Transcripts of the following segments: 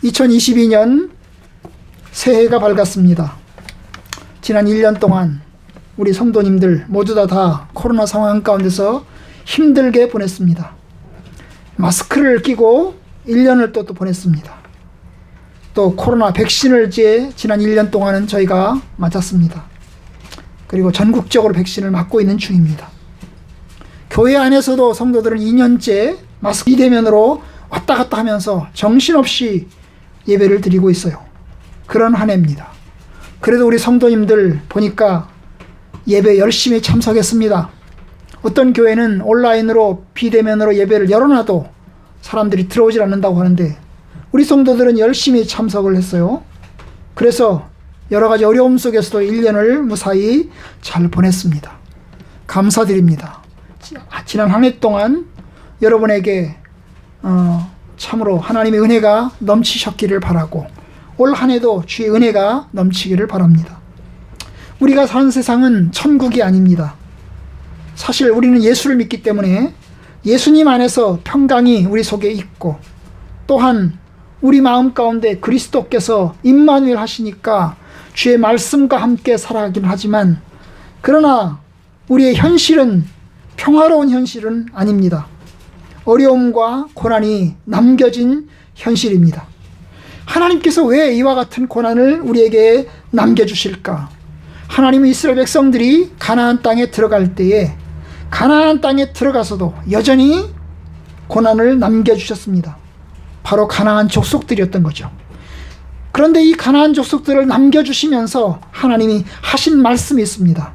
2022년 새해가 밝았습니다. 지난 1년 동안 우리 성도님들 모두 다 코로나 상황 가운데서 힘들게 보냈습니다. 마스크를 끼고 1년을 또 보냈습니다. 또 코로나 백신을 지난 1년 동안은 저희가 맞았습니다. 그리고 전국적으로 백신을 맞고 있는 중입니다. 교회 안에서도 성도들은 2년째 마스크 비대면으로 왔다 갔다 하면서 정신없이 예배를 드리고 있어요. 그런 한 해입니다. 그래도 우리 성도님들 보니까 예배 열심히 참석했습니다. 어떤 교회는 온라인으로 비대면으로 예배를 열어놔도 사람들이 들어오질 않는다고 하는데 우리 성도들은 열심히 참석을 했어요. 그래서 여러 가지 어려움 속에서도 1년을 무사히 잘 보냈습니다. 감사드립니다. 지난 한 해 동안 여러분에게 참으로 하나님의 은혜가 넘치셨기를 바라고 올 한 해도 주의 은혜가 넘치기를 바랍니다. 우리가 사는 세상은 천국이 아닙니다. 사실 우리는 예수를 믿기 때문에 예수님 안에서 평강이 우리 속에 있고 또한 우리 마음 가운데 그리스도께서 임마누엘 하시니까 주의 말씀과 함께 살아가긴 하지만 그러나 우리의 현실은 평화로운 현실은 아닙니다. 어려움과 고난이 남겨진 현실입니다. 하나님께서 왜 이와 같은 고난을 우리에게 남겨주실까? 하나님은 이스라엘 백성들이 가나안 땅에 들어갈 때에 가나안 땅에 들어가서도 여전히 고난을 남겨주셨습니다. 바로 가나안 족속들이었던 거죠. 그런데 이 가나안 족속들을 남겨주시면서 하나님이 하신 말씀이 있습니다.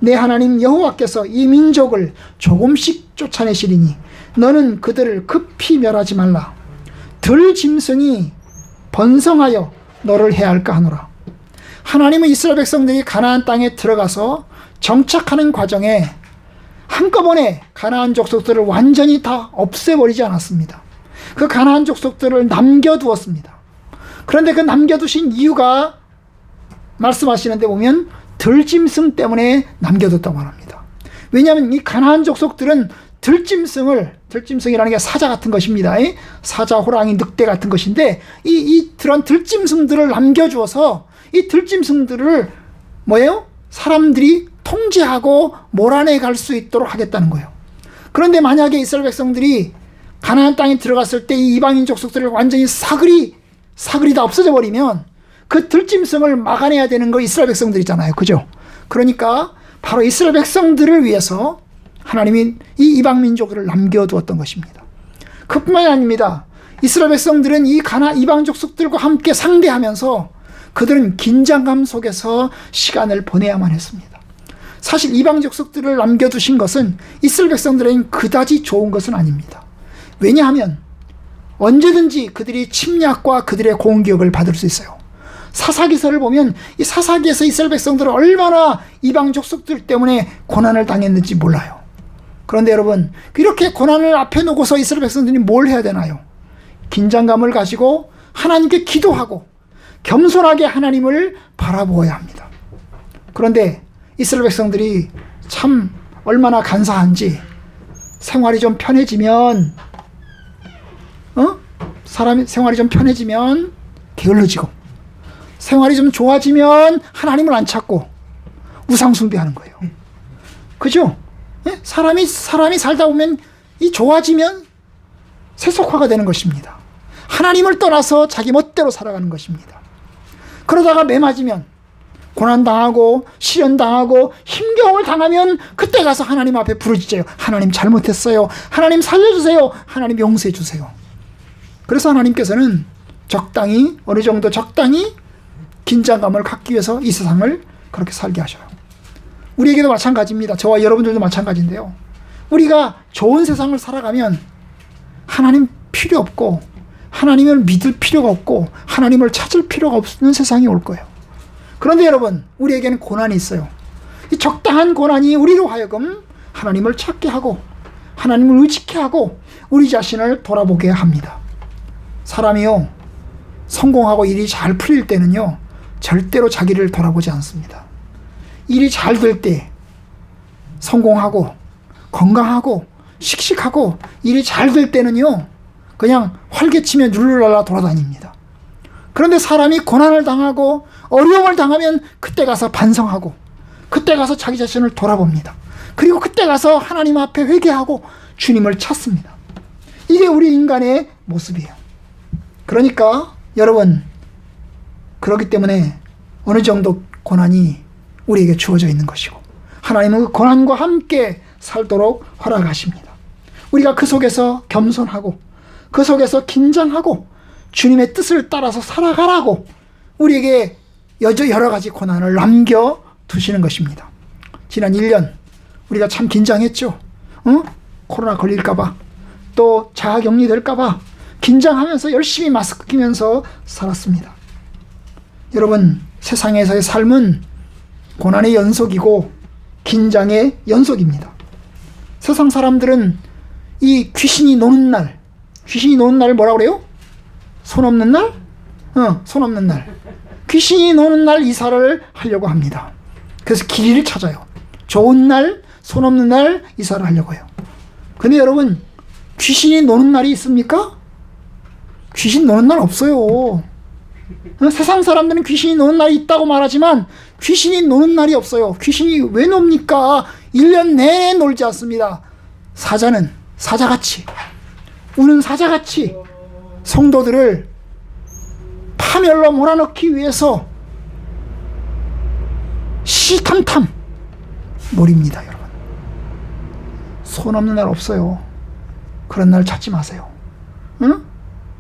내 하나님 여호와께서 이 민족을 조금씩 쫓아내시리니 너는 그들을 급히 멸하지 말라. 들 짐승이 번성하여 너를 해할까 하노라. 하나님은 이스라엘 백성들이 가나안 땅에 들어가서 정착하는 과정에 한꺼번에 가나안 족속들을 완전히 다 없애버리지 않았습니다. 그 가나안 족속들을 남겨두었습니다. 그런데 그 남겨두신 이유가 말씀하시는데 보면 들짐승 때문에 남겨뒀다고 말합니다. 왜냐하면 이 가나안 족속들은 들짐승이라는 게 사자 같은 것입니다. 사자, 호랑이, 늑대 같은 것인데 그런 들짐승들을 남겨주어서 이 들짐승들을 사람들이 통제하고 몰아내 갈 수 있도록 하겠다는 거예요. 그런데 만약에 이스라엘 백성들이 가나안 땅에 들어갔을 때 이 이방인 족속들을 완전히 사그리 다 없어져 버리면 그 들짐승을 막아내야 되는 거 이스라엘 백성들이잖아요. 그죠? 그러니까 바로 이스라엘 백성들을 위해서 하나님이 이 이방 민족을 남겨두었던 것입니다. 그뿐만이 아닙니다. 이스라엘 백성들은 이 이방 족속들과 함께 상대하면서 그들은 긴장감 속에서 시간을 보내야만 했습니다. 사실 이방 족속들을 남겨두신 것은 이스라엘 백성들에겐 그다지 좋은 것은 아닙니다. 왜냐하면 언제든지 그들이 침략과 그들의 공격을 받을 수 있어요. 사사기서를 보면 이 사사기에서 이스라엘 백성들은 얼마나 이방 족속들 때문에 고난을 당했는지 몰라요. 그런데 여러분, 이렇게 고난을 앞에 놓고서 이스라엘 백성들이 뭘 해야 되나요? 긴장감을 가지고 하나님께 기도하고 겸손하게 하나님을 바라보아야 합니다. 그런데 이스라엘 백성들이 참 얼마나 간사한지 생활이 좀 편해지면 생활이 좀 편해지면 게을러지고 생활이 좀 좋아지면 하나님을 안 찾고 우상 숭배하는 거예요. 그죠? 사람이 살다 보면 이 좋아지면 세속화가 되는 것입니다. 하나님을 떠나서 자기 멋대로 살아가는 것입니다. 그러다가 매 맞으면 고난당하고 시련당하고 힘겨움을 당하면 그때 가서 하나님 앞에 부르짖어요. 하나님 잘못했어요. 하나님 살려주세요. 하나님 용서해 주세요. 그래서 하나님께서는 어느 정도 적당히 긴장감을 갖기 위해서 이 세상을 그렇게 살게 하셔요. 우리에게도 마찬가지입니다. 저와 여러분들도 마찬가지인데요. 우리가 좋은 세상을 살아가면 하나님 필요 없고 하나님을 믿을 필요가 없고 하나님을 찾을 필요가 없는 세상이 올 거예요. 그런데 여러분, 우리에게는 고난이 있어요. 이 적당한 고난이 우리로 하여금 하나님을 찾게 하고 하나님을 의지케 하고 우리 자신을 돌아보게 합니다. 사람이요, 성공하고 일이 잘 풀릴 때는요 절대로 자기를 돌아보지 않습니다. 일이 잘 될 때 성공하고 건강하고 씩씩하고 일이 잘 될 때는요 그냥 활개치며 룰루랄라 돌아다닙니다. 그런데 사람이 고난을 당하고 어려움을 당하면 그때 가서 반성하고 그때 가서 자기 자신을 돌아봅니다. 그리고 그때 가서 하나님 앞에 회개하고 주님을 찾습니다. 이게 우리 인간의 모습이에요. 그러니까 여러분, 그렇기 때문에 어느 정도 고난이 우리에게 주어져 있는 것이고 하나님은 그 고난과 함께 살도록 허락하십니다. 우리가 그 속에서 겸손하고 그 속에서 긴장하고 주님의 뜻을 따라서 살아가라고 우리에게 여러 가지 고난을 남겨두시는 것입니다. 지난 1년 우리가 참 긴장했죠. 코로나 걸릴까봐, 또 자가격리 될까봐 긴장하면서 열심히 마스크 끼면서 살았습니다. 여러분, 세상에서의 삶은 고난의 연속이고 긴장의 연속입니다. 세상 사람들은 이 귀신이 노는 날 뭐라고 그래요? 손 없는 날? 손 없는 날. 귀신이 노는 날 이사를 하려고 합니다. 그래서 길이를 찾아요. 좋은 날, 손 없는 날 이사를 하려고 해요. 근데 여러분, 귀신이 노는 날이 있습니까? 귀신 노는 날 없어요. 세상 사람들은 귀신이 노는 날이 있다고 말하지만 귀신이 노는 날이 없어요. 귀신이 왜 놉니까? 1년 내내 놀지 않습니다. 사자는 사자같이, 우는 사자같이 성도들을 파멸로 몰아넣기 위해서 시탐탐 노립니다. 여러분, 손 없는 날 없어요. 그런 날 찾지 마세요.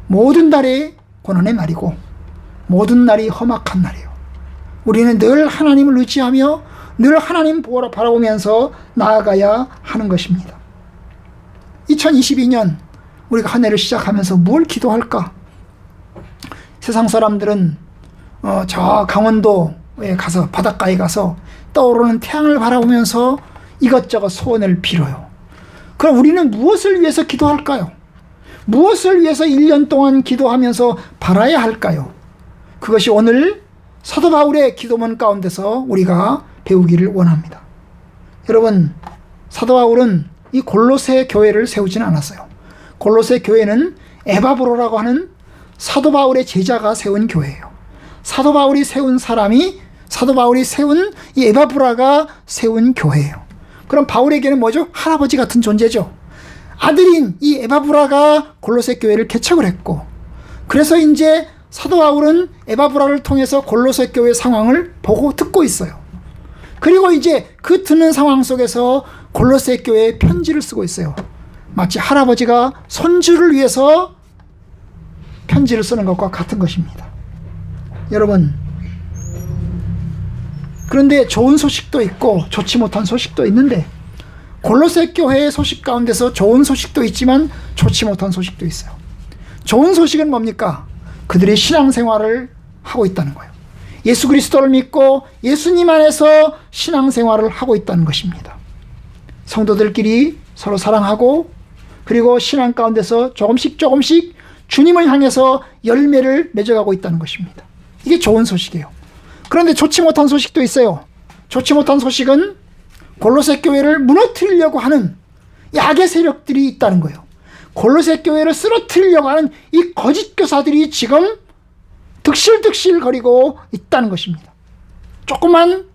모든 날이 고난의 날이고 모든 날이 험악한 날이에요. 우리는 늘 하나님을 의지하며 늘 하나님 보호를 바라보면서 나아가야 하는 것입니다. 2022년 우리가 한 해를 시작하면서 뭘 기도할까? 세상 사람들은 저 강원도에 가서, 바닷가에 가서 떠오르는 태양을 바라보면서 이것저것 소원을 빌어요. 그럼 우리는 무엇을 위해서 기도할까요? 무엇을 위해서 1년 동안 기도하면서 바라야 할까요? 그것이 오늘 사도 바울의 기도문 가운데서 우리가 배우기를 원합니다. 여러분, 사도 바울은 이 골로새 교회를 세우지는 않았어요. 골로새 교회는 에바브로라고 하는 사도 바울의 제자가 세운 교회예요. 사도 바울이 세운 사람이, 사도 바울이 세운 이 에바브라가 세운 교회예요. 그럼 바울에게는 뭐죠? 할아버지 같은 존재죠. 아들인 이 에바브라가 골로새 교회를 개척을 했고, 그래서 이제 사도 바울은 에바브라를 통해서 골로새 교회 상황을 보고 듣고 있어요. 그리고 이제 그 듣는 상황 속에서 골로새 교회에 편지를 쓰고 있어요. 마치 할아버지가 손주를 위해서 편지를 쓰는 것과 같은 것입니다. 여러분, 그런데 좋은 소식도 있고 좋지 못한 소식도 있는데, 골로새 교회의 소식 가운데서 좋은 소식도 있지만 좋지 못한 소식도 있어요. 좋은 소식은 뭡니까? 그들이 신앙생활을 하고 있다는 거예요. 예수 그리스도를 믿고 예수님 안에서 신앙생활을 하고 있다는 것입니다. 성도들끼리 서로 사랑하고, 그리고 신앙 가운데서 조금씩 주님을 향해서 열매를 맺어가고 있다는 것입니다. 이게 좋은 소식이에요. 그런데 좋지 못한 소식도 있어요. 좋지 못한 소식은 골로새 교회를 무너뜨리려고 하는 악의 세력들이 있다는 거예요. 골로새 교회를 쓰러뜨리려고 하는 이 거짓 교사들이 지금 득실득실 거리고 있다는 것입니다. 조금만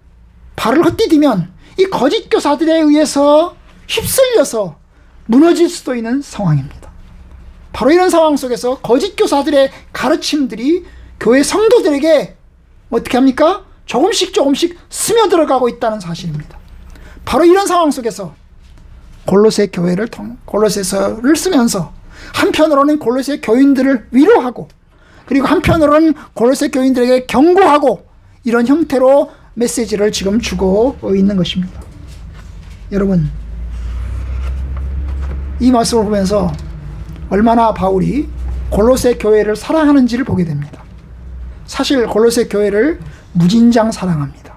발을 헛디디면 이 거짓 교사들에 의해서 휩쓸려서 무너질 수도 있는 상황입니다. 바로 이런 상황 속에서 거짓 교사들의 가르침들이 교회 성도들에게 어떻게 합니까? 조금씩 스며들어가고 있다는 사실입니다. 바로 이런 상황 속에서 골로새서를 쓰면서 한편으로는 골로새 교인들을 위로하고, 그리고 한편으로는 골로새 교인들에게 경고하고, 이런 형태로 메시지를 지금 주고 있는 것입니다. 여러분, 이 말씀을 보면서 얼마나 바울이 골로새 교회를 사랑하는지를 보게 됩니다. 사실 골로새 교회를 무진장 사랑합니다.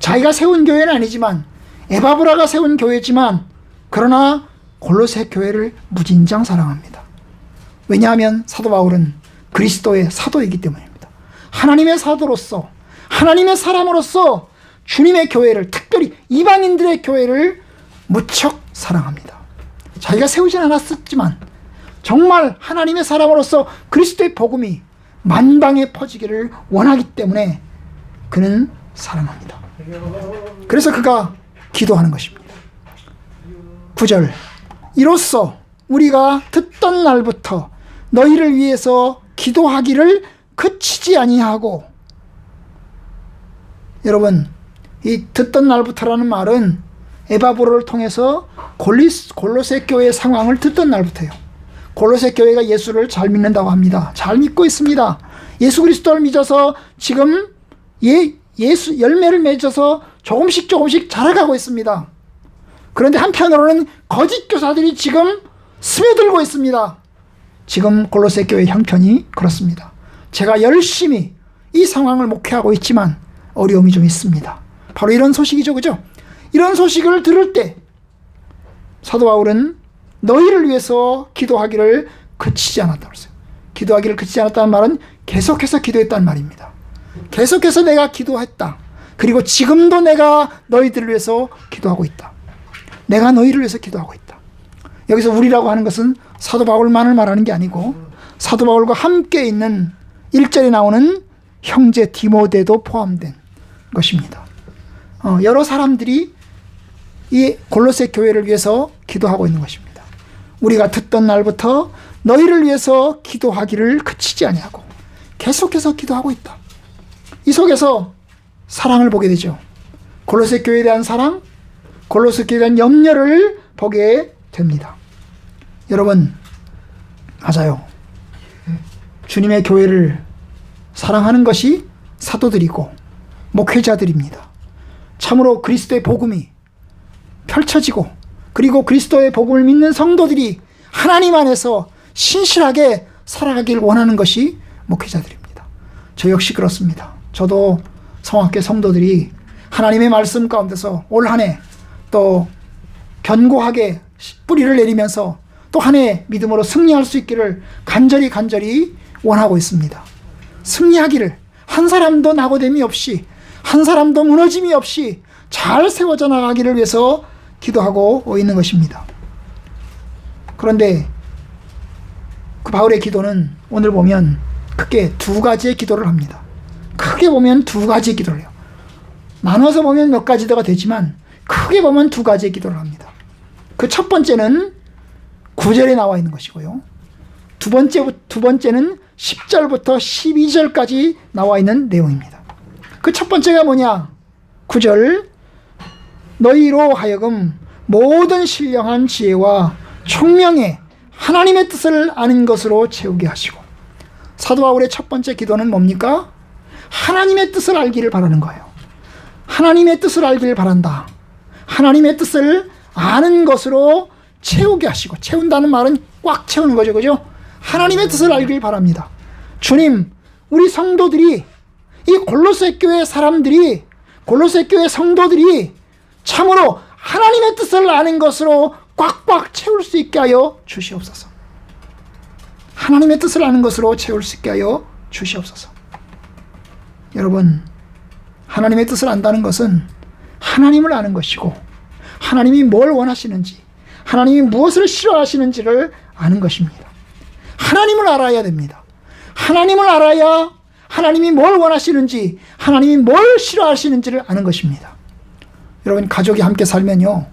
자기가 세운 교회는 아니지만, 에바브라가 세운 교회지만, 그러나 골로새 교회를 무진장 사랑합니다. 왜냐하면 사도 바울은 그리스도의 사도이기 때문입니다. 하나님의 사도로서, 하나님의 사람으로서 주님의 교회를, 특별히 이방인들의 교회를 무척 사랑합니다. 자기가 세우진 않았었지만 정말 하나님의 사람으로서 그리스도의 복음이 만방에 퍼지기를 원하기 때문에 그는 사랑합니다. 그래서 그가 기도하는 것입니다. 9절, 이로써 우리가 듣던 날부터 너희를 위해서 기도하기를 그치지 아니하고. 여러분, 이 듣던 날부터라는 말은 에바브로를 통해서 골로새 교회의 상황을 듣던 날부터예요. 골로새 교회가 예수를 잘 믿는다고 합니다. 잘 믿고 있습니다. 예수 그리스도를 믿어서 지금 예수 열매를 맺어서 조금씩 자라가고 있습니다. 그런데 한편으로는 거짓 교사들이 지금 스며들고 있습니다. 지금 골로새 교회 형편이 그렇습니다. 제가 열심히 이 상황을 목회하고 있지만 어려움이 좀 있습니다. 바로 이런 소식이죠, 그죠? 이런 소식을 들을 때 사도 바울은 너희를 위해서 기도하기를 그치지 않았다고 했어요. 기도하기를 그치지 않았다는 말은 계속해서 기도했다는 말입니다. 계속해서 내가 기도했다. 그리고 지금도 내가 너희들을 위해서 기도하고 있다. 내가 너희를 위해서 기도하고 있다. 여기서 우리라고 하는 것은 사도 바울만을 말하는 게 아니고 사도 바울과 함께 있는 1절에 나오는 형제 디모데도 포함된 것입니다. 여러 사람들이 이 골로새 교회를 위해서 기도하고 있는 것입니다. 우리가 듣던 날부터 너희를 위해서 기도하기를 그치지 아니하고 계속해서 기도하고 있다. 이 속에서 사랑을 보게 되죠. 골로새 교회에 대한 사랑, 골로새 교회에 대한 염려를 보게 됩니다. 여러분, 맞아요. 주님의 교회를 사랑하는 것이 사도들이고 목회자들입니다. 참으로 그리스도의 복음이 펼쳐지고 그리고 그리스도의 복음을 믿는 성도들이 하나님 안에서 신실하게 살아가길 원하는 것이 목회자들입니다. 저 역시 그렇습니다. 저도 성학교 성도들이 하나님의 말씀 가운데서 올 한 해 또 견고하게 뿌리를 내리면서 또 한 해 믿음으로 승리할 수 있기를 간절히 원하고 있습니다. 승리하기를 한 사람도 낙오됨이 없이 한 사람도 무너짐이 없이 잘 세워져 나가기를 위해서 기도하고 있는 것입니다. 그런데 그 바울의 기도는 오늘 보면 크게 두 가지의 기도를 합니다. 크게 보면 두 가지의 기도를 해요. 나눠서 보면 몇 가지가 되지만 크게 보면 두 가지의 기도를 합니다. 그 첫 번째는 9절에 나와 있는 것이고요. 두 번째는 10절부터 12절까지 나와 있는 내용입니다. 그 첫 번째가 뭐냐? 9절, 너희로 하여금 모든 신령한 지혜와 총명에 하나님의 뜻을 아는 것으로 채우게 하시고. 사도 바울의 첫 번째 기도는 뭡니까? 하나님의 뜻을 알기를 바라는 거예요. 하나님의 뜻을 알기를 바란다. 하나님의 뜻을 아는 것으로 채우게 하시고, 채운다는 말은 꽉 채우는 거죠, 그죠? 하나님의 뜻을 알기를 바랍니다. 주님, 우리 성도들이, 이 골로새 교회 사람들이, 골로새 교회 성도들이 참으로 하나님의 뜻을 아는 것으로 꽉꽉 채울 수 있게 하여 주시옵소서. 하나님의 뜻을 아는 것으로 채울 수 있게 하여 주시옵소서. 여러분, 하나님의 뜻을 안다는 것은 하나님을 아는 것이고, 하나님이 뭘 원하시는지, 하나님이 무엇을 싫어하시는지를 아는 것입니다. 하나님을 알아야 됩니다. 하나님을 알아야 하나님이 뭘 원하시는지, 하나님이 뭘 싫어하시는지를 아는 것입니다. 여러분, 가족이 함께 살면요,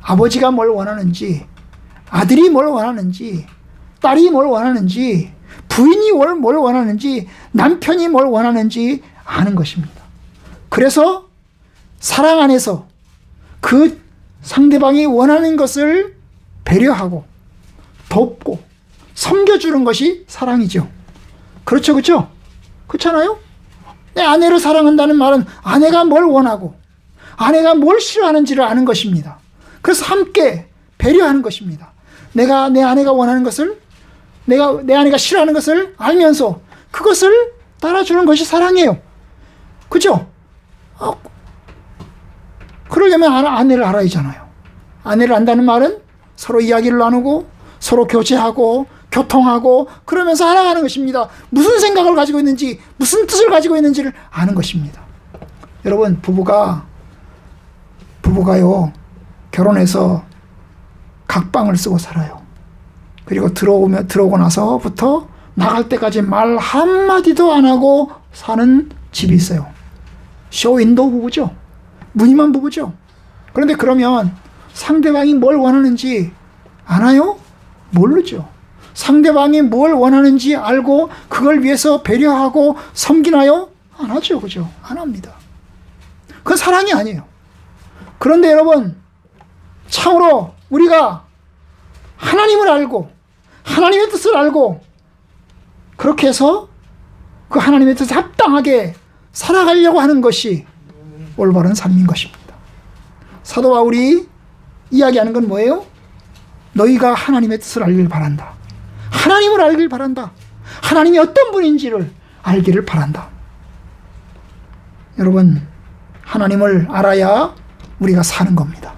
아버지가 뭘 원하는지, 아들이 뭘 원하는지, 딸이 뭘 원하는지, 부인이 뭘 원하는지, 남편이 뭘 원하는지 아는 것입니다. 그래서 사랑 안에서 그 상대방이 원하는 것을 배려하고 돕고 섬겨주는 것이 사랑이죠. 그렇죠, 그렇죠? 그렇잖아요? 내 아내를 사랑한다는 말은 아내가 뭘 원하고 아내가 뭘 싫어하는지를 아는 것입니다. 그래서 함께 배려하는 것입니다. 내가 내 아내가 원하는 것을, 내 아내가 싫어하는 것을 알면서 그것을 따라주는 것이 사랑이에요. 그죠? 그러려면 아내를 알아야잖아요. 아내를 안다는 말은 서로 이야기를 나누고 서로 교제하고 교통하고 그러면서 알아가는 것입니다. 무슨 생각을 가지고 있는지, 무슨 뜻을 가지고 있는지를 아는 것입니다. 여러분, 부부가요, 결혼해서 각방을 쓰고 살아요. 그리고 들어오고 나서부터 나갈 때까지 말 한마디도 안 하고 사는 집이 있어요. 쇼윈도우 부부죠. 무늬만 부부죠. 그런데 그러면 상대방이 뭘 원하는지 아나요? 모르죠. 상대방이 뭘 원하는지 알고 그걸 위해서 배려하고 섬기나요? 안 하죠. 그죠? 안 합니다. 그건 사랑이 아니에요. 그런데 여러분, 참으로 우리가 하나님을 알고 하나님의 뜻을 알고 그렇게 해서 그 하나님의 뜻에 합당하게 살아가려고 하는 것이 올바른 삶인 것입니다. 사도 바울이 이야기하는 건 뭐예요? 너희가 하나님의 뜻을 알길 바란다. 하나님을 알길 바란다. 하나님이 어떤 분인지를 알기를 바란다. 여러분, 하나님을 알아야 우리가 사는 겁니다.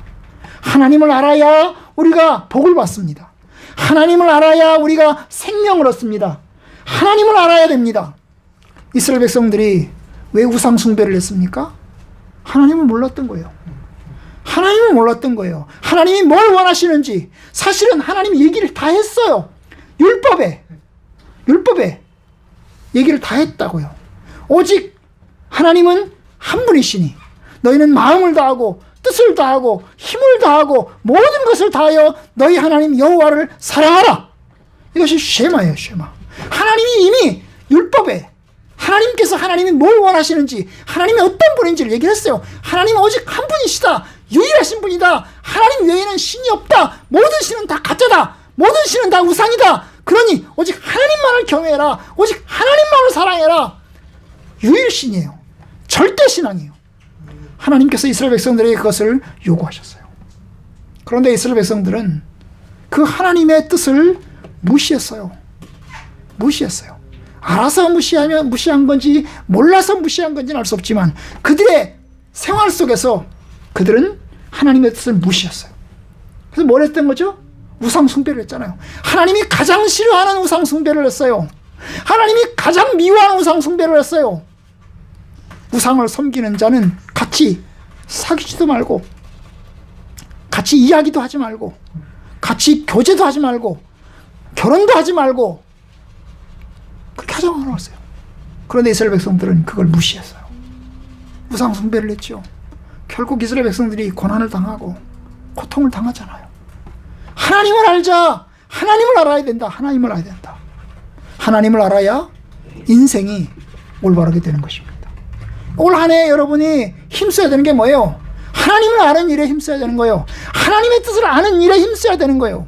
하나님을 알아야 우리가 복을 받습니다. 하나님을 알아야 우리가 생명을 얻습니다. 하나님을 알아야 됩니다. 이스라엘 백성들이 왜 우상 숭배를 했습니까? 하나님을 몰랐던 거예요. 하나님을 몰랐던 거예요. 하나님이 뭘 원하시는지 사실은 하나님이 얘기를 다 했어요. 율법에 얘기를 다 했다고요. 오직 하나님은 한 분이시니 너희는 마음을 다하고 뜻을 다하고 힘을 다하고 모든 것을 다하여 너희 하나님 여호와를 사랑하라. 이것이 쉐마예요. 쉐마. 하나님이 이미 율법에 하나님께서 하나님이 뭘 원하시는지 하나님이 어떤 분인지를 얘기했어요. 하나님은 오직 한 분이시다. 유일하신 분이다. 하나님 외에는 신이 없다. 모든 신은 다 가짜다. 모든 신은 다 우상이다. 그러니 오직 하나님만을 경외해라. 오직 하나님만을 사랑해라. 유일신이에요. 절대신앙이에요. 하나님께서 이스라엘 백성들에게 그것을 요구하셨어요. 그런데 이스라엘 백성들은 그 하나님의 뜻을 무시했어요. 알아서 무시한 건지 몰라서 무시한 건지는 알 수 없지만 그들의 생활 속에서 그들은 하나님의 뜻을 무시했어요. 그래서 뭘 했던 거죠? 우상 숭배를 했잖아요. 하나님이 가장 싫어하는 우상 숭배를 했어요. 하나님이 가장 미워하는 우상 숭배를 했어요. 우상을 섬기는 자는 같이 사귀지도 말고 같이 이야기도 하지 말고 같이 교제도 하지 말고 결혼도 하지 말고 그렇게 하자고 하셨어요. 그런데 이스라엘 백성들은 그걸 무시했어요. 우상 숭배를 했죠. 결국 이스라엘 백성들이 고난을 당하고 고통을 당하잖아요. 하나님을 알자. 하나님을 알아야 된다. 하나님을 알아야 된다. 하나님을 알아야 인생이 올바르게 되는 것입니다. 올 한 해 여러분이 힘써야 되는 게 뭐예요? 하나님을 아는 일에 힘써야 되는 거예요. 하나님의 뜻을 아는 일에 힘써야 되는 거예요.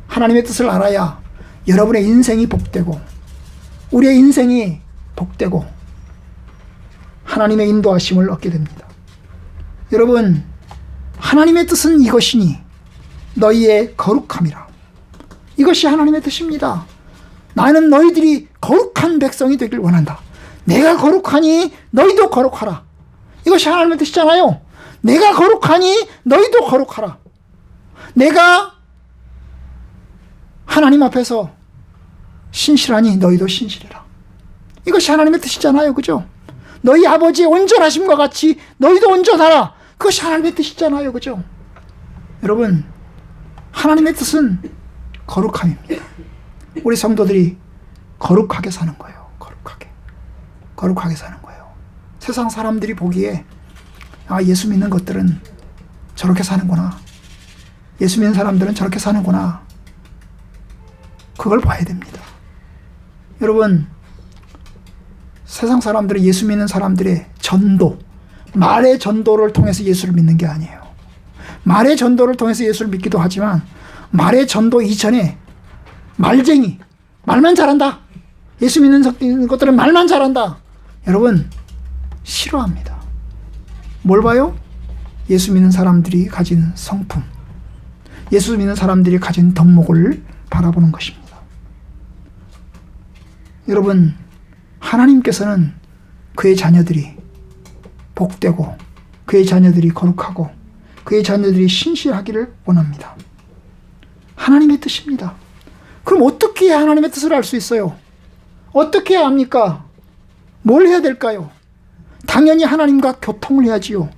하나님의 뜻을 알아야 여러분의 인생이 복되고 우리의 인생이 복되고 하나님의 인도하심을 얻게 됩니다. 여러분, 하나님의 뜻은 이것이니 너희의 거룩함이라. 이것이 하나님의 뜻입니다. 나는 너희들이 거룩한 백성이 되길 원한다. 내가 거룩하니 너희도 거룩하라. 이것이 하나님의 뜻이잖아요. 내가 거룩하니 너희도 거룩하라. 내가 하나님 앞에서 신실하니 너희도 신실해라. 이것이 하나님의 뜻이잖아요. 그죠? 너희 아버지의 온전하심과 같이 너희도 온전하라. 그것이 하나님의 뜻이잖아요. 그죠? 여러분, 하나님의 뜻은 거룩함입니다. 우리 성도들이 거룩하게 사는 거예요. 거룩하게 사는 거예요. 세상 사람들이 보기에 예수 믿는 것들은 저렇게 사는구나. 예수 믿는 사람들은 저렇게 사는구나. 그걸 봐야 됩니다. 여러분, 세상 사람들은 예수 믿는 사람들의 전도, 말의 전도를 통해서 예수를 믿는 게 아니에요. 말의 전도를 통해서 예수를 믿기도 하지만 말의 전도 이전에 말쟁이, 말만 잘한다. 예수 믿는 것들은 말만 잘한다. 여러분, 싫어합니다. 뭘 봐요? 예수 믿는 사람들이 가진 성품, 예수 믿는 사람들이 가진 덕목을 바라보는 것입니다. 여러분, 하나님께서는 그의 자녀들이 복되고 그의 자녀들이 거룩하고 그의 자녀들이 신실하기를 원합니다. 하나님의 뜻입니다. 그럼 어떻게 해야 하나님의 뜻을 알 수 있어요? 어떻게 해야 합니까? 뭘 해야 될까요? 당연히 하나님과 교통을 해야지요.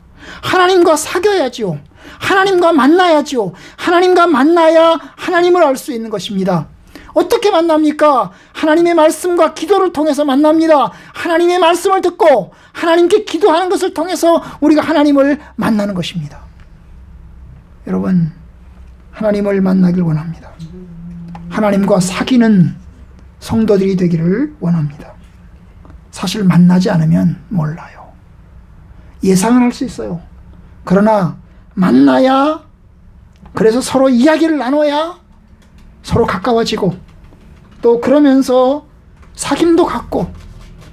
하나님과 사귀어야지요. 하나님과 만나야지요. 하나님과 만나야 하나님을 알 수 있는 것입니다. 어떻게 만납니까? 하나님의 말씀과 기도를 통해서 만납니다. 하나님의 말씀을 듣고 하나님께 기도하는 것을 통해서 우리가 하나님을 만나는 것입니다. 여러분, 하나님을 만나길 원합니다. 하나님과 사귀는 성도들이 되기를 원합니다. 사실 만나지 않으면 몰라요. 예상을 할 수 있어요. 그러나 만나야, 그래서 서로 이야기를 나눠야 서로 가까워지고, 또 그러면서 사귐도 갖고,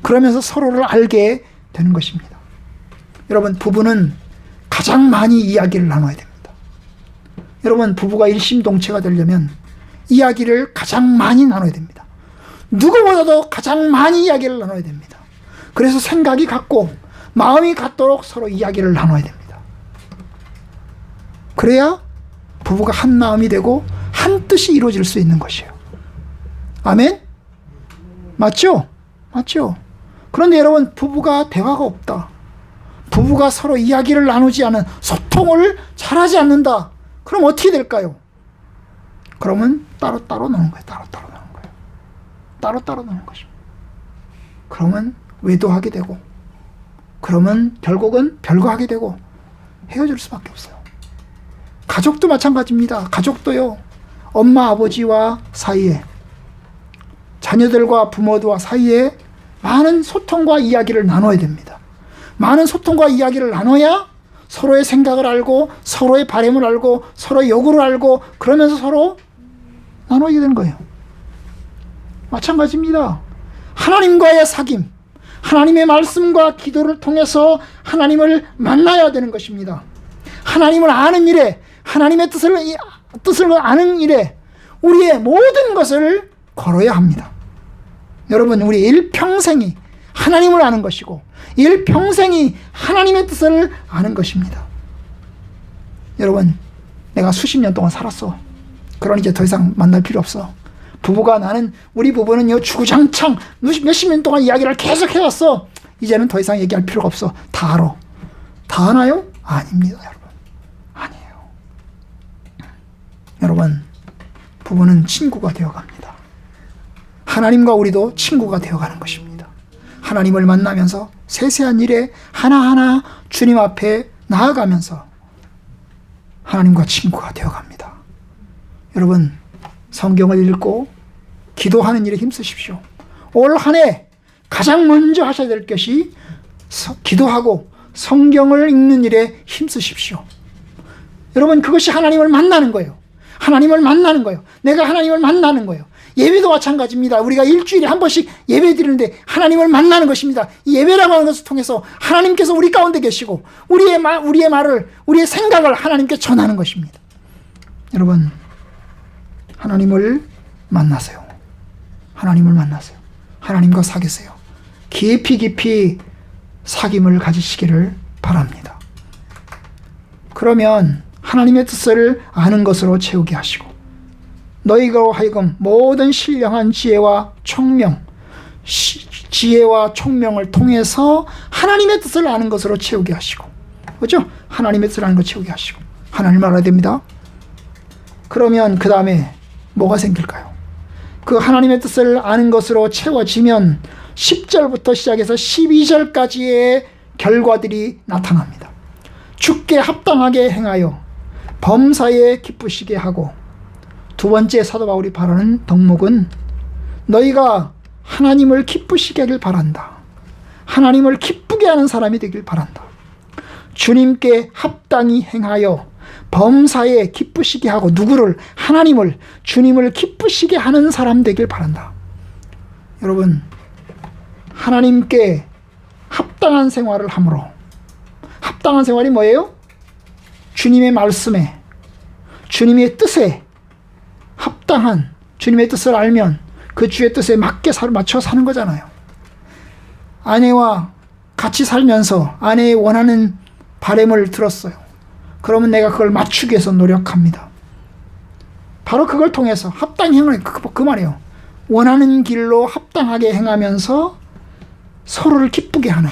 그러면서 서로를 알게 되는 것입니다. 여러분, 부부는 가장 많이 이야기를 나눠야 됩니다. 여러분, 부부가 일심동체가 되려면 이야기를 가장 많이 나눠야 됩니다. 누구보다도 가장 많이 이야기를 나눠야 됩니다. 그래서 생각이 같고 마음이 같도록 서로 이야기를 나눠야 됩니다. 그래야 부부가 한 마음이 되고 한 뜻이 이루어질 수 있는 것이에요. 아멘? 맞죠? 맞죠? 그런데 여러분, 부부가 대화가 없다, 부부가 서로 이야기를 나누지 않은, 소통을 잘하지 않는다, 그럼 어떻게 될까요? 그러면 따로따로 노는 거예요. 따로따로 노는 거예요. 따로따로 노는 것입니다. 그러면 외도하게 되고, 그러면 결국은 별거하게 되고 헤어질 수밖에 없어요. 가족도 마찬가지입니다. 가족도요, 엄마 아버지와 사이에, 자녀들과 부모와 사이에 많은 소통과 이야기를 나눠야 됩니다. 많은 소통과 이야기를 나눠야 서로의 생각을 알고, 서로의 바람을 알고, 서로의 요구를 알고, 그러면서 서로 나누게 되는 거예요. 마찬가지입니다. 하나님과의 사귐, 하나님의 말씀과 기도를 통해서 하나님을 만나야 되는 것입니다. 하나님을 아는 일에, 하나님의 뜻을 아는 일에 우리의 모든 것을 걸어야 합니다. 여러분, 우리 일평생이 하나님을 아는 것이고 일평생이 하나님의 뜻을 아는 것입니다. 여러분, 내가 수십 년 동안 살았어. 그러니 이제 더 이상 만날 필요 없어. 부부가, 우리 부부는요, 주구장창 몇십 년 동안 이야기를 계속 해왔어. 이제는 더 이상 얘기할 필요가 없어. 다 알아. 다 아나요? 아닙니다, 여러분. 아니에요. 여러분, 부부는 친구가 되어갑니다. 하나님과 우리도 친구가 되어가는 것입니다. 하나님을 만나면서 세세한 일에 하나하나 주님 앞에 나아가면서 하나님과 친구가 되어갑니다. 여러분, 성경을 읽고 기도하는 일에 힘쓰십시오. 올 한 해 가장 먼저 하셔야 될 것이 기도하고 성경을 읽는 일에 힘쓰십시오. 여러분, 그것이 하나님을 만나는 거예요. 하나님을 만나는 거예요. 내가 하나님을 만나는 거예요. 예배도 마찬가지입니다. 우리가 일주일에 한 번씩 예배 드리는데 하나님을 만나는 것입니다. 이 예배라고 하는 것을 통해서 하나님께서 우리 가운데 계시고 우리의 말을, 우리의 생각을 하나님께 전하는 것입니다. 여러분, 하나님을 만나세요. 하나님을 만나세요. 하나님과 사귀세요. 깊이 사귐을 가지시기를 바랍니다. 그러면 하나님의 뜻을 아는 것으로 채우게 하시고, 너희가 하여금 모든 신령한 지혜와 총명을 통해서 하나님의 뜻을 아는 것으로 채우게 하시고, 그렇죠? 하나님의 뜻을 아는 것 채우게 하시고, 하나님을 알아야 됩니다. 그러면 그 다음에 뭐가 생길까요? 그 하나님의 뜻을 아는 것으로 채워지면 10절부터 시작해서 12절까지의 결과들이 나타납니다. 주께 합당하게 행하여 범사에 기쁘시게 하고, 두 번째 사도 바울이 바라는 덕목은 너희가 하나님을 기쁘시게 하길 바란다. 하나님을 기쁘게 하는 사람이 되길 바란다. 주님께 합당히 행하여 범사에 기쁘시게 하고, 누구를? 하나님을, 주님을 기쁘시게 하는 사람 되길 바란다. 여러분, 하나님께 합당한 생활을 함으로, 합당한 생활이 뭐예요? 주님의 말씀에, 주님의 뜻에 합당한, 주님의 뜻을 알면 그 주의 뜻에 맞춰 사는 거잖아요. 아내와 같이 살면서 아내의 원하는 바람을 들었어요. 그러면 내가 그걸 맞추기 위해서 노력합니다. 바로 그걸 통해서 합당히 행을, 그 말이에요. 원하는 길로 합당하게 행하면서 서로를 기쁘게 하는,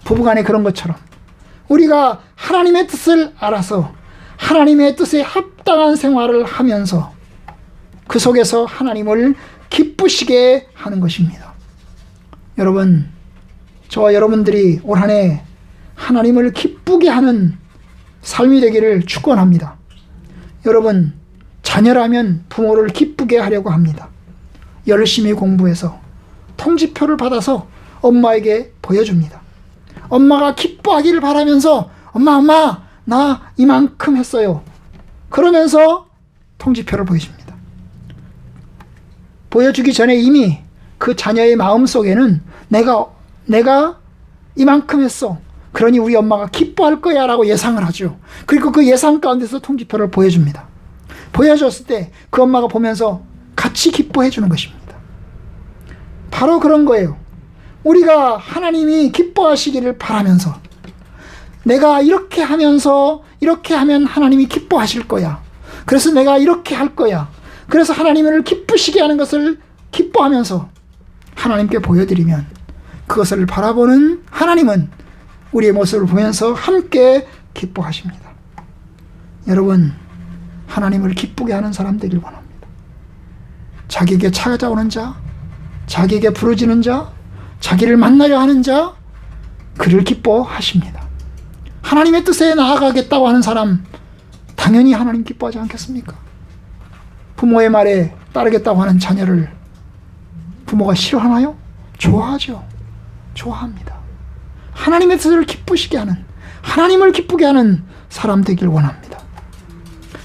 부부간에 그런 것처럼 우리가 하나님의 뜻을 알아서 하나님의 뜻에 합당한 생활을 하면서 그 속에서 하나님을 기쁘시게 하는 것입니다. 여러분, 저와 여러분들이 올 한 해 하나님을 기쁘게 하는 삶이 되기를 축원합니다. 여러분, 자녀라면 부모를 기쁘게 하려고 합니다. 열심히 공부해서 통지표를 받아서 엄마에게 보여줍니다. 엄마가 기뻐하기를 바라면서 엄마 나 이만큼 했어요. 그러면서 통지표를 보여줍니다. 보여주기 전에 이미 그 자녀의 마음속에는 내가 이만큼 했어. 그러니 우리 엄마가 기뻐할 거야 라고 예상을 하죠. 그리고 그 예상 가운데서 통지표를 보여줍니다. 보여줬을 때 그 엄마가 보면서 같이 기뻐해 주는 것입니다. 바로 그런 거예요. 우리가 하나님이 기뻐하시기를 바라면서 내가 이렇게 하면서 이렇게 하면 하나님이 기뻐하실 거야. 그래서 내가 이렇게 할 거야. 그래서 하나님을 기쁘시게 하는 것을 기뻐하면서 하나님께 보여드리면 그것을 바라보는 하나님은 우리의 모습을 보면서 함께 기뻐하십니다. 여러분, 하나님을 기쁘게 하는 사람 되길 원합니다. 자기에게 찾아오는 자, 자기에게 부르짖는 자, 자기를 만나려 하는 자, 그를 기뻐하십니다. 하나님의 뜻에 나아가겠다고 하는 사람, 당연히 하나님 기뻐하지 않겠습니까? 부모의 말에 따르겠다고 하는 자녀를 부모가 싫어하나요? 좋아하죠. 좋아합니다. 하나님의 뜻을 기쁘시게 하는, 하나님을 기쁘게 하는 사람 되길 원합니다.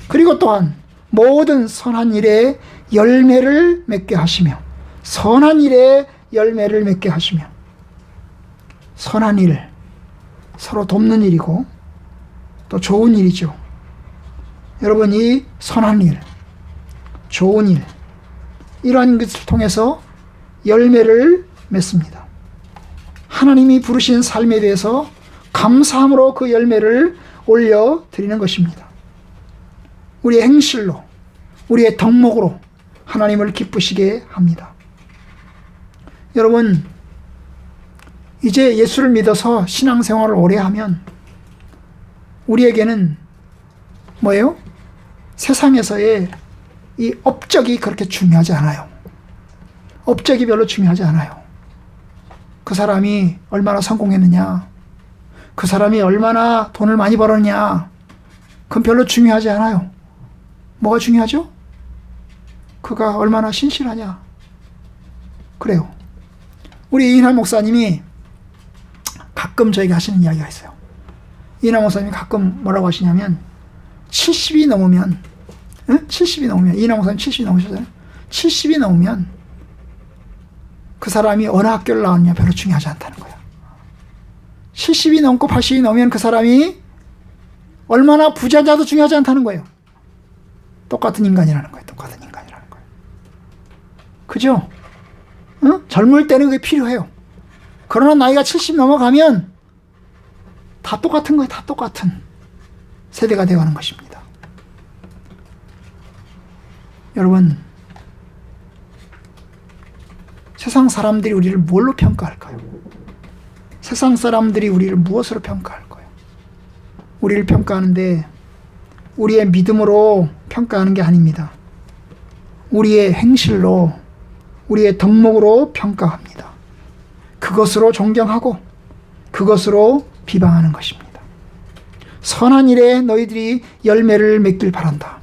그리고 또한 모든 선한 일에 열매를 맺게 하시며, 선한 일에 열매를 맺게 하시며, 선한 일, 서로 돕는 일이고 또 좋은 일이죠. 여러분, 이 선한 일, 좋은 일, 이러한 것을 통해서 열매를 맺습니다. 하나님이 부르신 삶에 대해서 감사함으로 그 열매를 올려드리는 것입니다. 우리의 행실로, 우리의 덕목으로 하나님을 기쁘시게 합니다. 여러분, 이제 예수를 믿어서 신앙생활을 오래 하면 우리에게는 뭐예요? 세상에서의 이 업적이 그렇게 중요하지 않아요. 업적이 별로 중요하지 않아요. 그 사람이 얼마나 성공했느냐, 그 사람이 얼마나 돈을 많이 벌었냐, 그건 별로 중요하지 않아요. 뭐가 중요하죠? 그가 얼마나 신실하냐. 그래요. 우리 이인하 목사님이 가끔 저에게 하시는 이야기가 있어요. 이인하 목사님이 가끔 뭐라고 하시냐면 70이 넘으면 70이 넘으면 이인하 목사님 70이 넘으셨잖아요. 70이 넘으면 그 사람이 어느 학교를 나왔냐 별로 중요하지 않다는 거예요. 70이 넘고 80이 넘으면 그 사람이 얼마나 부자자도 중요하지 않다는 거예요. 똑같은 인간이라는 거예요. 똑같은 인간이라는 거예요. 그죠? 젊을 때는 그게 필요해요. 그러나 나이가 70 넘어가면 다 똑같은 거예요. 다 똑같은 세대가 되어가는 것입니다. 여러분, 세상 사람들이 우리를 뭘로 평가할까요? 세상 사람들이 우리를 무엇으로 평가할까요? 우리를 평가하는데 우리의 믿음으로 평가하는 게 아닙니다. 우리의 행실로, 우리의 덕목으로 평가합니다. 그것으로 존경하고 그것으로 비방하는 것입니다. 선한 일에 너희들이 열매를 맺길 바란다.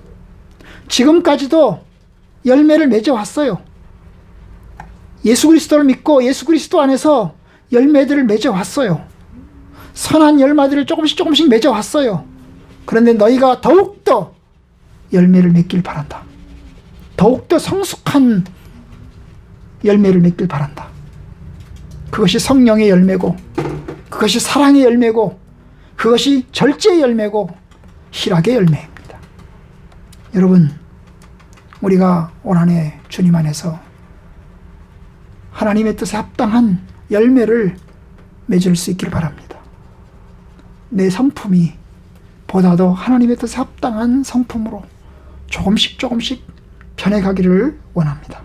지금까지도 열매를 맺어왔어요. 예수 그리스도를 믿고 예수 그리스도 안에서 열매들을 맺어왔어요. 선한 열매들을 조금씩 맺어왔어요. 그런데 너희가 더욱더 열매를 맺길 바란다. 더욱더 성숙한 열매를 맺길 바란다. 그것이 성령의 열매고, 그것이 사랑의 열매고, 그것이 절제의 열매고 희락의 열매입니다. 여러분, 우리가 올 한 해 주님 안에서 하나님의 뜻에 합당한 열매를 맺을 수 있기를 바랍니다. 내 성품이 보다도 하나님의 뜻에 합당한 성품으로 조금씩 변해가기를 원합니다.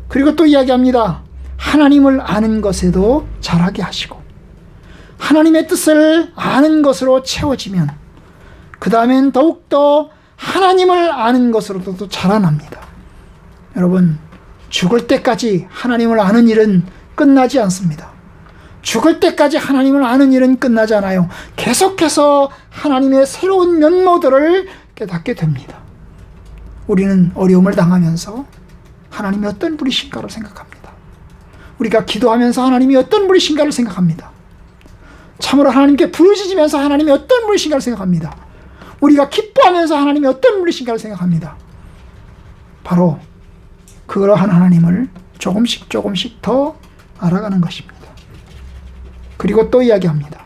그리고 또 이야기합니다. 하나님을 아는 것에도 잘하게 하시고, 하나님의 뜻을 아는 것으로 채워지면 그 다음엔 더욱더 하나님을 아는 것으로도 또 자라납니다. 여러분, 죽을 때까지 하나님을 아는 일은 끝나지 않습니다. 죽을 때까지 하나님을 아는 일은 끝나지 않아요. 계속해서 하나님의 새로운 면모들을 깨닫게 됩니다. 우리는 어려움을 당하면서 하나님이 어떤 분이신가를 생각합니다. 우리가 기도하면서 하나님이 어떤 분이신가를 생각합니다. 참으로 하나님께 부르짖으면서 하나님이 어떤 분이신가를 생각합니다. 우리가 기뻐하면서 하나님이 어떤 분이신가를 생각합니다. 바로 그러한 하나님을 조금씩 더 알아가는 것입니다. 그리고 또 이야기합니다.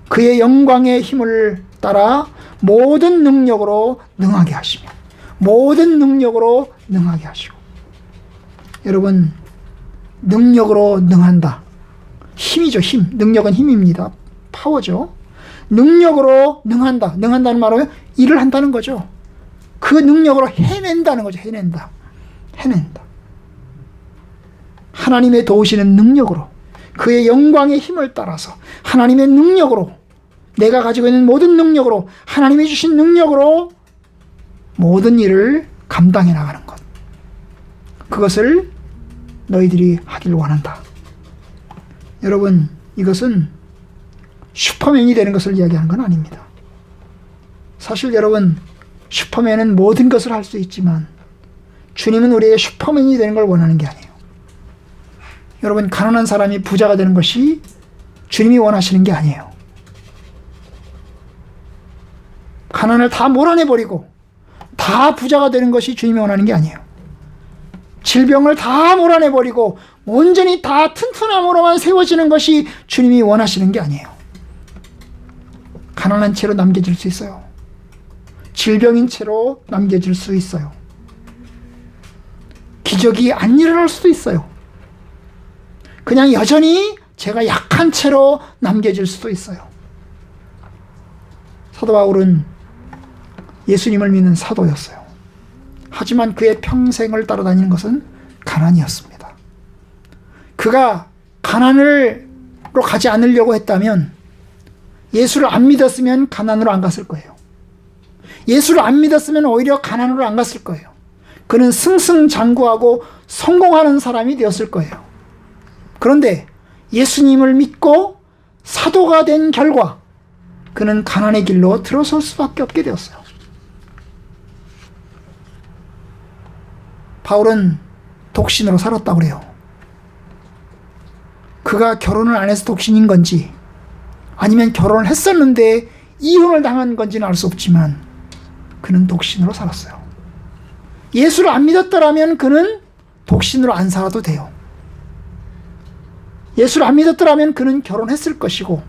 그의 영광의 힘을 따라 모든 능력으로 능하게 하시며, 모든 능력으로 능하게 하시고. 여러분, 능력으로 능한다. 힘이죠, 힘. 능력은 힘입니다. 파워죠. 능력으로 능한다. 능한다는 말은 일을 한다는 거죠. 그 능력으로 해낸다는 거죠. 해낸다. 하나님의 도우시는 능력으로, 그의 영광의 힘을 따라서 하나님의 능력으로, 내가 가지고 있는 모든 능력으로, 하나님이 주신 능력으로 모든 일을 감당해 나가는 것. 그것을 너희들이 하길 원한다. 여러분, 이것은 슈퍼맨이 되는 것을 이야기하는 건 아닙니다. 사실 여러분, 슈퍼맨은 모든 것을 할 수 있지만 주님은 우리의 슈퍼맨이 되는 걸 원하는 게 아니에요. 여러분, 가난한 사람이 부자가 되는 것이 주님이 원하시는 게 아니에요. 가난을 다 몰아내버리고 다 부자가 되는 것이 주님이 원하는 게 아니에요. 질병을 다 몰아내버리고 온전히 다 튼튼함으로만 세워지는 것이 주님이 원하시는 게 아니에요. 가난한 채로 남겨질 수 있어요. 질병인 채로 남겨질 수 있어요. 기적이 안 일어날 수도 있어요. 그냥 여전히 제가 약한 채로 남겨질 수도 있어요. 사도 바울은 예수님을 믿는 사도였어요. 하지만 그의 평생을 따라다니는 것은 가난이었습니다. 그가 가난으로 가지 않으려고 했다면, 예수를 안 믿었으면 가난으로 안 갔을 거예요. 예수를 안 믿었으면 오히려 가난으로 안 갔을 거예요. 그는 승승장구하고 성공하는 사람이 되었을 거예요. 그런데 예수님을 믿고 사도가 된 결과 그는 가난의 길로 들어설 수밖에 없게 되었어요. 바울은 독신으로 살았다고 그래요. 그가 결혼을 안 해서 독신인 건지 아니면 결혼을 했었는데 이혼을 당한 건지는 알 수 없지만 그는 독신으로 살았어요. 예수를 안 믿었더라면 그는 독신으로 안 살아도 돼요. 예수를 안 믿었더라면 그는 결혼했을 것이고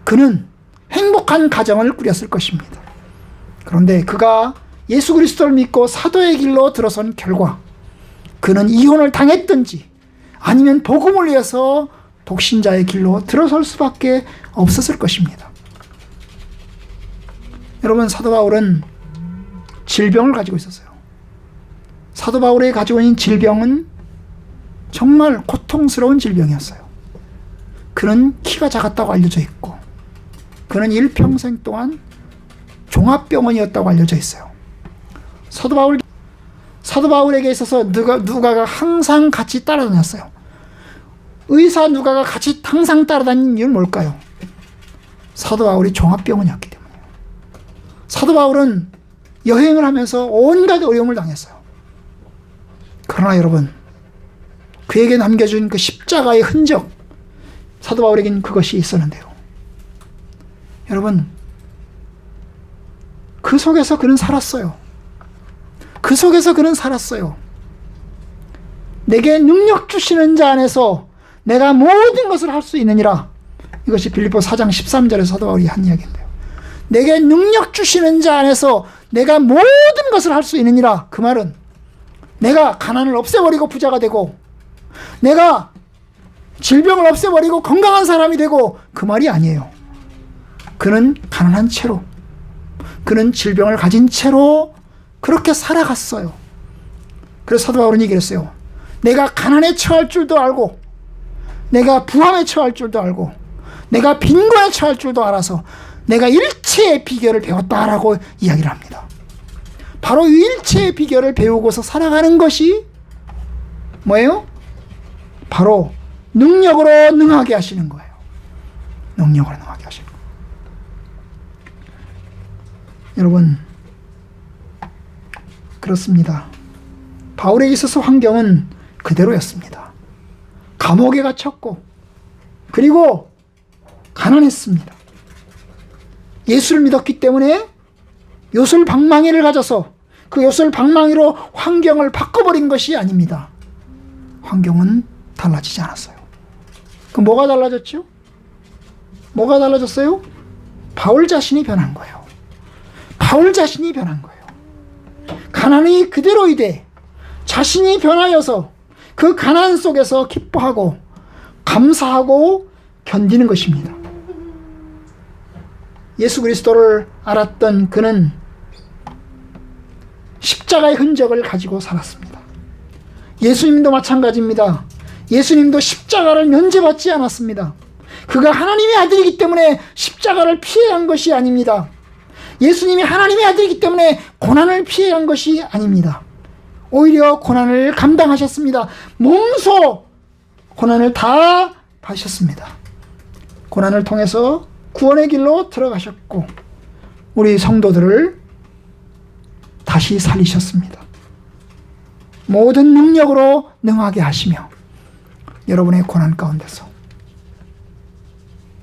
그는 행복한 가정을 꾸렸을 것입니다. 그런데 그가 예수 그리스도를 믿고 사도의 길로 들어선 결과 그는 이혼을 당했든지 아니면 복음을 위해서 독신자의 길로 들어설 수밖에 없었을 것입니다. 여러분, 사도 바울은 질병을 가지고 있었어요. 사도 바울이 가지고 있는 질병은 정말 고통스러운 질병이었어요. 그는 키가 작았다고 알려져 있고 그는 일평생 동안 종합병원이었다고 알려져 있어요. 사도 바울에게 있어서 누가가 항상 같이 따라다녔어요. 의사 누가가 같이 항상 따라다니는 이유는 뭘까요? 사도 바울이 종합병원이었기 때문이에요. 사도 바울은 여행을 하면서 온갖 어려움을 당했어요. 그러나 여러분, 그에게 남겨준 그 십자가의 흔적, 사도 바울에게는 그것이 있었는데요. 여러분, 그 속에서 그는 살았어요. 그 속에서 그는 살았어요. 내게 능력 주시는 자 안에서 내가 모든 것을 할 수 있느니라. 이것이 빌립보 4장 13절에 사도 바울이 한 이야기인데요. 내게 능력 주시는 자 안에서 내가 모든 것을 할 수 있느니라. 그 말은 내가 가난을 없애버리고 부자가 되고 내가 질병을 없애버리고 건강한 사람이 되고 그 말이 아니에요. 그는 가난한 채로, 그는 질병을 가진 채로 그렇게 살아갔어요. 그래서 사도 바울은 얘기했어요. 내가 가난에 처할 줄도 알고 내가 부함에 처할 줄도 알고 내가 빈곤에 처할 줄도 알아서 내가 일체의 비결을 배웠다라고 이야기를 합니다. 바로 이 일체의 비결을 배우고서 살아가는 것이 뭐예요? 바로 능력으로 능하게 하시는 거예요. 능력으로 능하게 하시는 거예요. 여러분, 그렇습니다. 바울에게 있어서 환경은 그대로였습니다. 감옥에 갇혔고, 그리고 가난했습니다. 예수를 믿었기 때문에 요술방망이를 가져서 그 요술방망이로 환경을 바꿔버린 것이 아닙니다. 환경은 달라지지 않았어요. 그럼 뭐가 달라졌죠? 뭐가 달라졌어요? 바울 자신이 변한 거예요. 바울 자신이 변한 거예요. 가난이 그대로이되 자신이 변하여서 그 가난 속에서 기뻐하고 감사하고 견디는 것입니다. 예수 그리스도를 알았던 그는 십자가의 흔적을 가지고 살았습니다. 예수님도 마찬가지입니다. 예수님도 십자가를 면제받지 않았습니다. 그가 하나님의 아들이기 때문에 십자가를 피해간 것이 아닙니다. 예수님이 하나님의 아들이기 때문에 고난을 피해간 것이 아닙니다. 오히려 고난을 감당하셨습니다. 몸소 고난을 다 받으셨습니다. 고난을 통해서 구원의 길로 들어가셨고 우리 성도들을 다시 살리셨습니다. 모든 능력으로 능하게 하시며 여러분의 고난 가운데서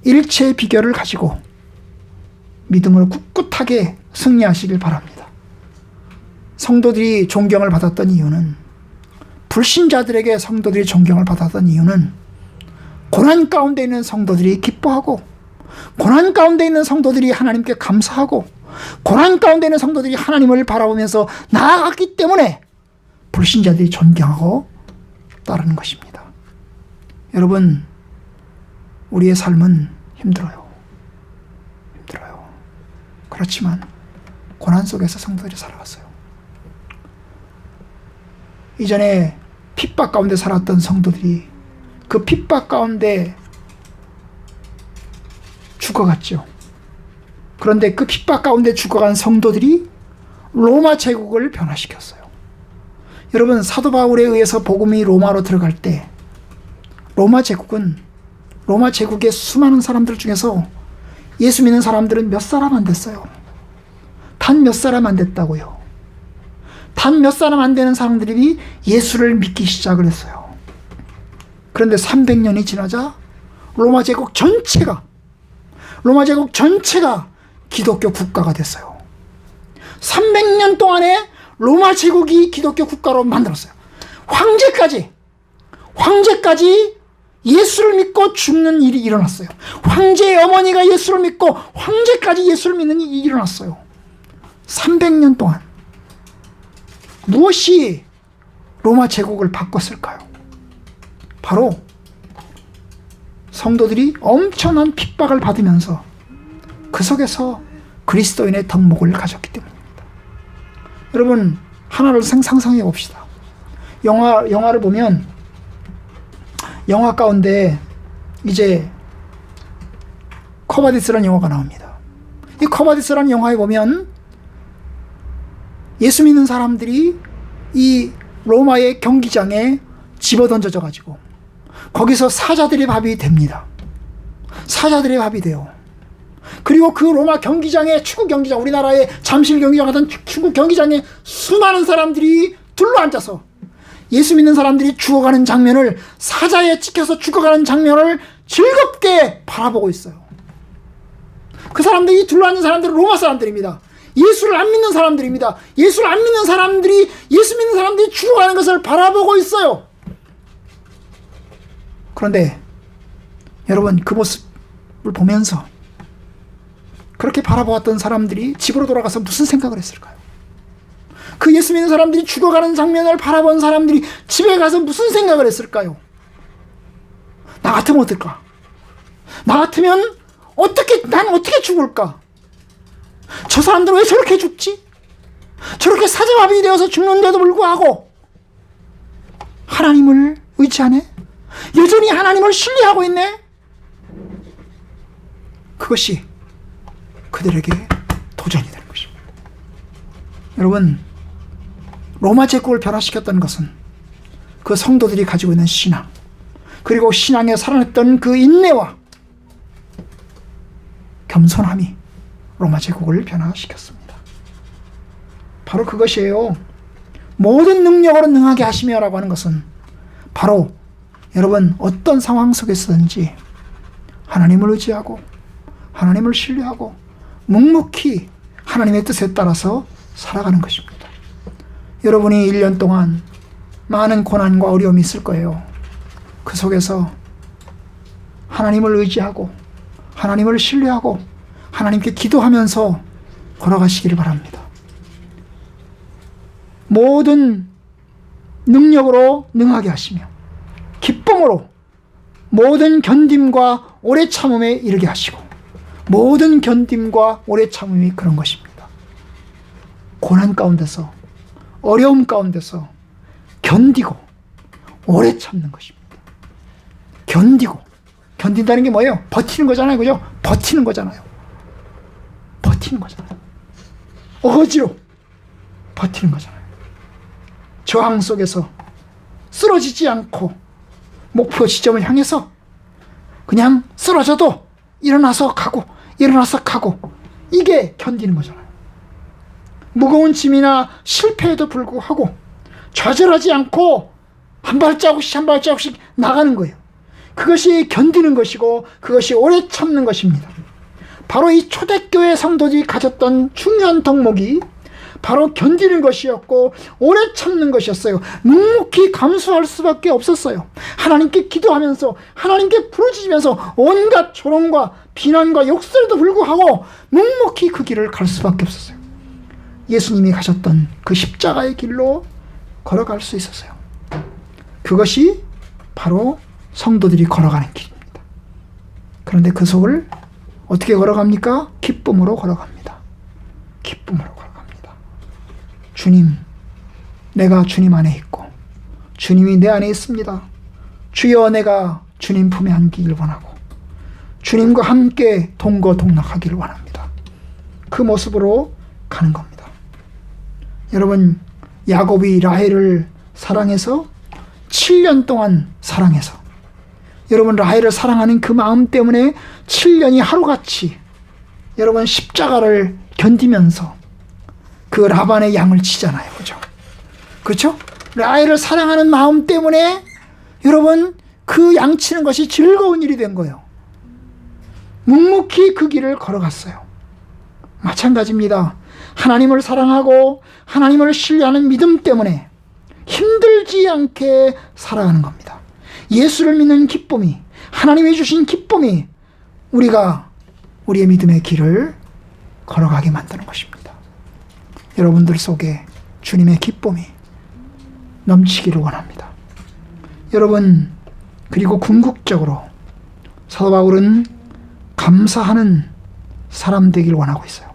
일체의 비결을 가지고 믿음으로 꿋꿋하게 승리하시길 바랍니다. 성도들이 존경을 받았던 이유는, 불신자들에게 성도들이 존경을 받았던 이유는 고난 가운데 있는 성도들이 기뻐하고, 고난 가운데 있는 성도들이 하나님께 감사하고, 고난 가운데 있는 성도들이 하나님을 바라보면서 나아갔기 때문에 불신자들이 존경하고 따르는 것입니다. 여러분, 우리의 삶은 힘들어요. 힘들어요. 그렇지만 고난 속에서 성도들이 살아갔어요. 이전에 핍박 가운데 살았던 성도들이 그 핍박 가운데 죽어갔죠. 그런데 그 핍박 가운데 죽어간 성도들이 로마 제국을 변화시켰어요. 여러분, 사도 바울에 의해서 복음이 로마로 들어갈 때 로마 제국의 수많은 사람들 중에서 예수 믿는 사람들은 몇 사람 안 됐어요. 단 몇 사람 안 됐다고요. 단 몇 사람 안 되는 사람들이 예수를 믿기 시작을 했어요. 그런데 300년이 지나자 로마 제국 전체가 기독교 국가가 됐어요. 300년 동안에 로마 제국이 기독교 국가로 만들었어요. 황제까지 예수를 믿고 죽는 일이 일어났어요. 황제의 어머니가 예수를 믿고 황제까지 예수를 믿는 일이 일어났어요. 300년 동안 무엇이 로마 제국을 바꿨을까요? 바로 성도들이 엄청난 핍박을 받으면서 그 속에서 그리스도인의 덕목을 가졌기 때문입니다. 여러분, 하나를 상상해 봅시다. 영화를 보면 영화 가운데 이제 커바디스라는 영화가 나옵니다. 이 커바디스라는 영화에 보면 예수 믿는 사람들이 이 로마의 경기장에 집어던져져 가지고 거기서 사자들의 밥이 됩니다. 사자들의 밥이 돼요. 그리고 그 로마 경기장에, 축구 경기장, 우리나라의 잠실 경기장 같은 축구 경기장에 수많은 사람들이 둘러앉아서 예수 믿는 사람들이 죽어가는 장면을, 사자에 찍혀서 죽어가는 장면을 즐겁게 바라보고 있어요. 그 사람들이, 둘러앉은 사람들은 로마 사람들입니다. 예수를 안 믿는 사람들입니다. 예수를 안 믿는 사람들이, 예수 믿는 사람들이 죽어가는 것을 바라보고 있어요. 그런데 여러분, 그 모습을 보면서 그렇게 바라보았던 사람들이 집으로 돌아가서 무슨 생각을 했을까요? 그 예수 믿는 사람들이 죽어가는 장면을 바라본 사람들이 집에 가서 무슨 생각을 했을까요? 나 같으면 어떨까? 나 같으면 난 어떻게 죽을까? 저 사람들은 왜 저렇게 죽지? 저렇게 사자밥이 되어서 죽는데도 불구하고 하나님을 의지하네? 여전히 하나님을 신뢰하고 있네? 그것이 그들에게 도전이 되는 것입니다. 여러분, 로마 제국을 변화시켰던 것은 그 성도들이 가지고 있는 신앙, 그리고 신앙에 살아냈던 그 인내와 겸손함이 로마 제국을 변화시켰습니다. 바로 그것이에요. 모든 능력으로 능하게 하시며 라고 하는 것은 바로 여러분 어떤 상황 속에서든지 하나님을 의지하고 하나님을 신뢰하고 묵묵히 하나님의 뜻에 따라서 살아가는 것입니다. 여러분이 1년 동안 많은 고난과 어려움이 있을 거예요. 그 속에서 하나님을 의지하고 하나님을 신뢰하고 하나님께 기도하면서 걸어가시기를 바랍니다. 모든 능력으로 능하게 하시며 기쁨으로 모든 견딤과 오래 참음에 이르게 하시고, 모든 견딤과 오래 참음이 그런 것입니다. 고난 가운데서 어려움 가운데서 견디고 오래 참는 것입니다. 견딘다는 게 뭐예요? 버티는 거잖아요. 그죠? 버티는 거잖아요. 어거지로 버티는 거잖아요. 저항 속에서 쓰러지지 않고 목표 지점을 향해서 그냥 쓰러져도 일어나서 가고 이게 견디는 거잖아요. 무거운 짐이나 실패에도 불구하고 좌절하지 않고 한 발자국씩 나가는 거예요. 그것이 견디는 것이고 그것이 오래 참는 것입니다. 바로 이 초대교회 성도들이 가졌던 중요한 덕목이 바로 견디는 것이었고 오래 참는 것이었어요. 묵묵히 감수할 수밖에 없었어요. 하나님께 기도하면서 하나님께 부르짖으면서 온갖 조롱과 비난과 욕설에도 불구하고 묵묵히 그 길을 갈 수밖에 없었어요. 예수님이 가셨던 그 십자가의 길로 걸어갈 수 있었어요. 그것이 바로 성도들이 걸어가는 길입니다. 그런데 그 속을 어떻게 걸어갑니까? 기쁨으로 걸어갑니다. 주님, 내가 주님 안에 있고 주님이 내 안에 있습니다. 주여, 내가 주님 품에 안기길 원하고 주님과 함께 동거동락하기를 원합니다. 그 모습으로 가는 겁니다. 여러분, 야곱이 라헬을 사랑해서 7년 동안 사랑해서, 여러분 라헬을 사랑하는 그 마음 때문에 7년이 하루같이 여러분 십자가를 견디면서 그 라반의 양을 치잖아요. 그렇죠? 라헬을 사랑하는 마음 때문에 여러분 그 양 치는 것이 즐거운 일이 된 거예요. 묵묵히 그 길을 걸어갔어요. 마찬가지입니다. 하나님을 사랑하고 하나님을 신뢰하는 믿음 때문에 힘들지 않게 살아가는 겁니다. 예수를 믿는 기쁨이, 하나님이 주신 기쁨이 우리가 우리의 믿음의 길을 걸어가게 만드는 것입니다. 여러분들 속에 주님의 기쁨이 넘치기를 원합니다. 여러분, 그리고 궁극적으로 사도 바울은 감사하는 사람 되길 원하고 있어요.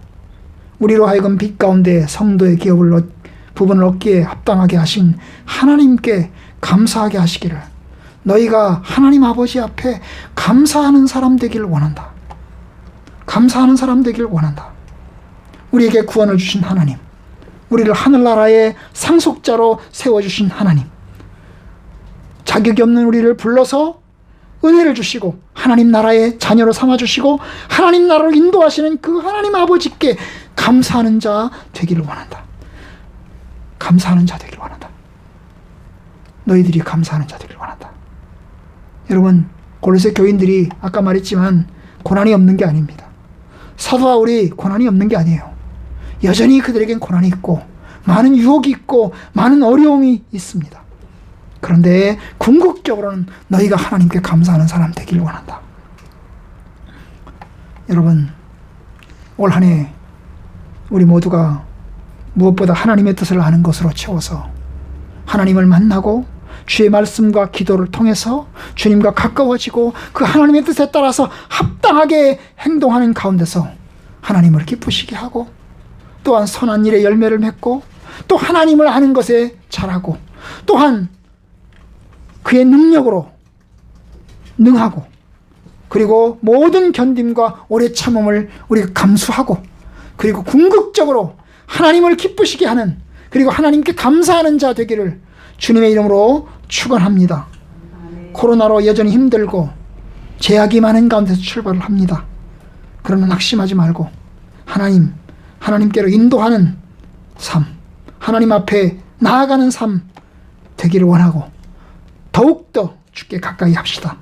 우리로 하여금 빛 가운데 성도의 부분을 얻기에 합당하게 하신 하나님께 감사하게 하시기를, 너희가 하나님 아버지 앞에 감사하는 사람 되기를 원한다. 감사하는 사람 되기를 원한다. 우리에게 구원을 주신 하나님, 우리를 하늘나라의 상속자로 세워주신 하나님, 자격이 없는 우리를 불러서 은혜를 주시고 하나님 나라의 자녀로 삼아주시고 하나님 나라로 인도하시는 그 하나님 아버지께 감사하는 자 되기를 원한다. 감사하는 자 되기를 원한다. 너희들이 감사하는 자 되기를 원한다. 여러분, 골로새 교인들이 아까 말했지만 고난이 없는 게 아닙니다. 사도 바울이 고난이 없는 게 아니에요. 여전히 그들에겐 고난이 있고 많은 유혹이 있고 많은 어려움이 있습니다. 그런데 궁극적으로는 너희가 하나님께 감사하는 사람 되기를 원한다. 여러분, 올 한 해 우리 모두가 무엇보다 하나님의 뜻을 아는 것으로 채워서 하나님을 만나고 주의 말씀과 기도를 통해서 주님과 가까워지고 그 하나님의 뜻에 따라서 합당하게 행동하는 가운데서 하나님을 기쁘시게 하고, 또한 선한 일에 열매를 맺고, 또 하나님을 아는 것에 잘하고, 또한 그의 능력으로 능하고, 그리고 모든 견딤과 오래 참음을 우리가 감수하고, 그리고 궁극적으로 하나님을 기쁘시게 하는, 그리고 하나님께 감사하는 자 되기를 주님의 이름으로 축원합니다. 코로나로 여전히 힘들고 제약이 많은 가운데서 출발을 합니다. 그러나 낙심하지 말고 하나님께로 인도하는 삶, 하나님 앞에 나아가는 삶 되기를 원하고 더욱더 주께 가까이 합시다.